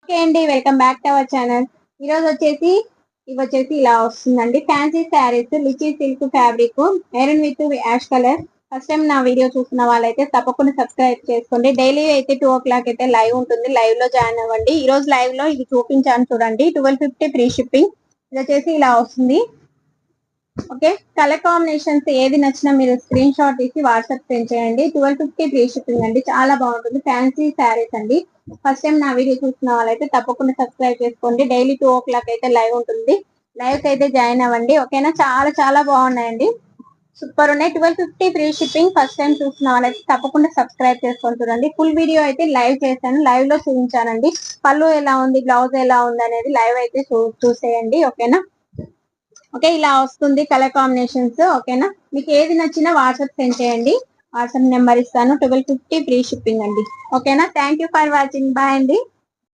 Okay అండి, welcome back to our channel. ఈరోజు ఇవి వచ్చేసి ఇలా వస్తుందండి. Fancy saris, lychee silk fabric, maroon with ash colour. First time నా వీడియో చూస్తున్న వాళ్ళైతే తప్పకుండా సబ్స్క్రైబ్ చేసుకోండి. డైలీ అయితే 2 o'clock అయితే లైవ్ ఉంటుంది. లైవ్ లో జాయిన్ అవ్వండి. ఈ రోజు లైవ్ లో ఇది చూపించాను చూడండి. 1250 ఫ్రీ షిప్పింగ్. ఇది వచ్చేసి ఇలా వస్తుంది. ఓకే, కలర్ కాంబినేషన్స్ ఏది నచ్చినా మీరు స్క్రీన్ షాట్ తీసి వాట్సాప్ సెండ్ చేయండి. 1250 ఫ్రీ షిప్పింగ్ అండి. చాలా బాగుంటుంది. ఫ్యాన్సీ శారీస్ అండి. ఫస్ట్ టైం నా వీడియో చూసిన వాళ్ళైతే తప్పకుండా సబ్స్క్రైబ్ చేసుకోండి. డైలీ 2 o'clock అయితే లైవ్ ఉంటుంది. లైవ్ కి అయితే జాయిన్ అవ్వండి. ఓకేనా, చాలా చాలా బాగున్నాయండి. సూపర్ ఉన్నాయి. 1250 ఫ్రీ షిప్పింగ్. ఫస్ట్ టైం చూసిన వాళ్ళైతే తప్పకుండా సబ్స్క్రైబ్ చేసుకొని చూడండి. ఫుల్ వీడియో అయితే లైవ్ చేశాను, లైవ్ లో చూపించానండి. పళ్ళు ఎలా ఉంది, బ్లౌజ్ ఎలా ఉంది అనేది లైవ్ అయితే చూసేయండి. ఓకేనా. ఓకే, ఇలా వస్తుంది కలర్ కాంబినేషన్స్. ఓకేనా, మీకు ఏది నచ్చినా వాట్సాప్ సెండ్ చేయండి. వాట్సాప్ నెంబర్ ఇస్తాను. 1250 ఫ్రీ షిప్పింగ్ అండి. ఓకేనా, thank you for watching. Bye అండి.